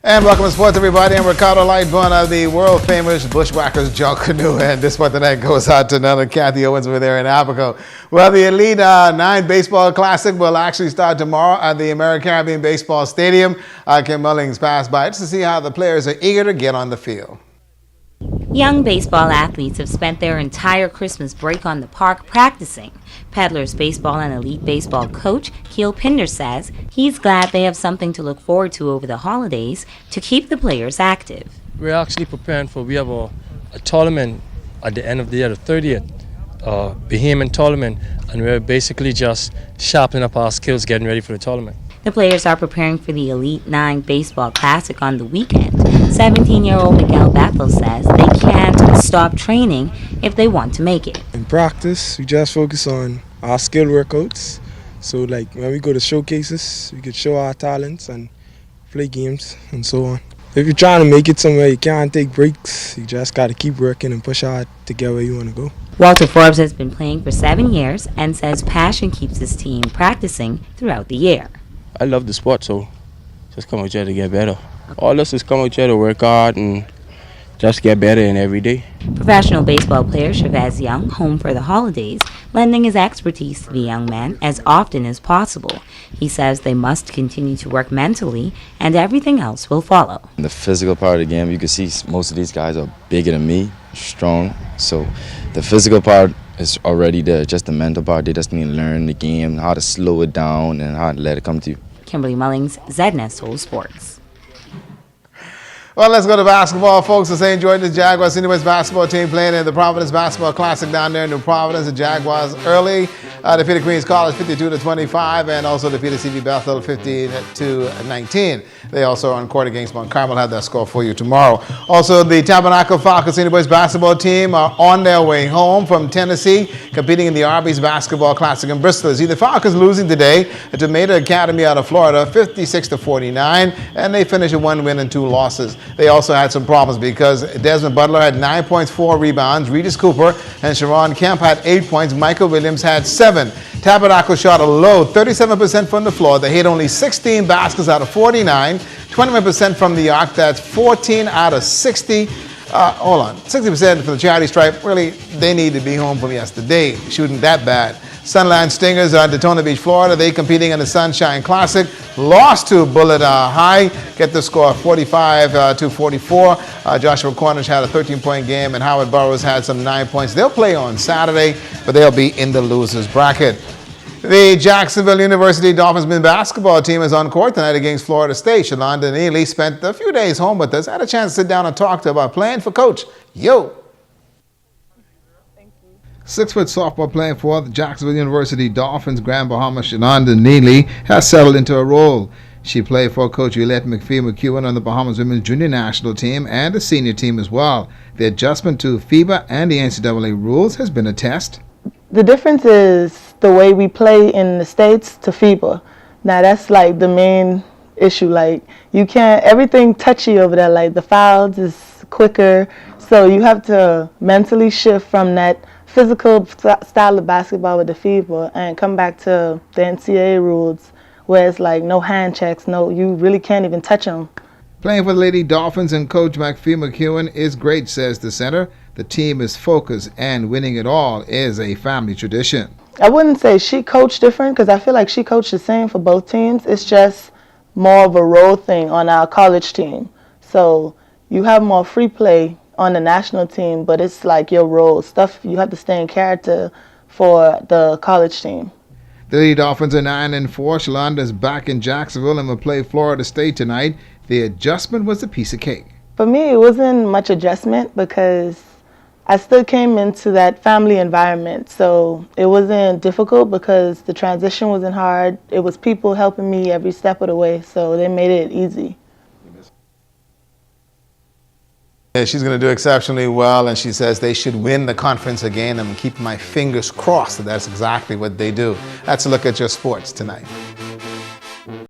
And welcome to sports, everybody. I'm Ricardo Lightburn of the world-famous Bushwhackers Junk Canoe. And this one tonight goes out to another Kathy Owens over there in Abaco. Well, the Elite 9 Baseball Classic will actually start tomorrow at the American Caribbean Baseball Stadium. Kim Mullings passed by just to see how the players are eager to get on the field. Young baseball athletes have spent their entire Christmas break on the park practicing. Peddlers Baseball and Elite Baseball coach Keel Pinder says he's glad they have something to look forward to over the holidays to keep the players active. We're actually preparing we have a tournament at the end of the year, the 30th, Bahamas tournament, and we're basically just sharpening up our skills, getting ready for the tournament. The players are preparing for the Elite 9 Baseball Classic on the weekend. 17-year-old Miguel Bethel says they can't stop training if they want to make it. In practice, we just focus on our skill workouts. So like when we go to showcases, we could show our talents and play games and so on. If you're trying to make it somewhere, you can't take breaks. You just got to keep working and push hard to get where you want to go. Walter Forbes has been playing for 7 years and says passion keeps his team practicing throughout the year. I love the sport, so just come out here to get better. All us is come out here to work hard and just get better in every day. Professional baseball player Chavez Young, home for the holidays, lending his expertise to the young men as often as possible. He says they must continue to work mentally and everything else will follow. In the physical part of the game, you can see most of these guys are bigger than me, strong. So the physical part is already there, just the mental part. They just need to learn the game, how to slow it down and how to let it come to you. Kimberly Mullings, ZNS Soul Sports. Well, let's go to basketball, folks. The St. George's Jaguars Senior West basketball team playing in the Providence Basketball Classic down there in New Providence. The Jaguars early defeated Queens College 52-25 and also defeated CV Bethel 50-19. They also are on court against Mount Carmel. Have that score for you tomorrow. Also, the Tabernacle Falcons Senior Boys basketball team are on their way home from Tennessee, competing in the Arby's Basketball Classic in Bristol. See, the Falcons losing today to Tomato Academy out of Florida, 56-49, and they finished with 1 win and 2 losses. They also had some problems because Desmond Butler had 9 points, 4 rebounds. Regis Cooper and Sharon Kemp had 8 points. Michael Williams had 7. Tabernacle shot a low 37% from the floor. They hit only 16 baskets out of 49, 21% from the arc. That's 14 out of 60. 60% from the charity stripe. Really, they need to be home from yesterday, shooting that bad. Sunland Stingers are at Daytona Beach, Florida. They competing in the Sunshine Classic. Lost to Bullet High. Get the score 45-44. Joshua Cornish had a 13-point game, and Howard Burroughs had some 9 points. They'll play on Saturday, but they'll be in the losers bracket. The Jacksonville University Dolphins men's basketball team is on court tonight against Florida State. Shalonda Neely spent a few days home with us. Had a chance to sit down and talk to her about playing for Coach. Yo! 6-foot softball playing for the Jacksonville University Dolphins, Grand Bahamas, Shalonda Neely has settled into a role. She played for Coach Yolette McPhee-McEwen on the Bahamas Women's Junior National Team and the senior team as well. The adjustment to FIBA and the NCAA rules has been a test. The difference is the way we play in the States to FIBA. Now that's like the main issue. Like you can't, everything touchy over there, like the fouls is quicker. So you have to mentally shift from that physical style of basketball with the FIBA and come back to the NCAA rules where it's like no hand checks, you really can't even touch them. Playing for the Lady Dolphins and Coach McPhee-McEwen is great, says the center. The team is focused and winning it all is a family tradition. I wouldn't say she coached different because I feel like she coached the same for both teams. It's just more of a role thing on our college team. So you have more free play on the national team, but it's like your role stuff. You have to stay in character for the college team. The Lady Dolphins are 9-4. Shalonda is back in Jacksonville and will play Florida State tonight. The adjustment was a piece of cake. For me, it wasn't much adjustment because I still came into that family environment. So it wasn't difficult because the transition wasn't hard. It was people helping me every step of the way, so they made it easy. She's going to do exceptionally well, and she says they should win the conference again. I'm keeping my fingers crossed that that's exactly what they do. That's a look at your sports tonight.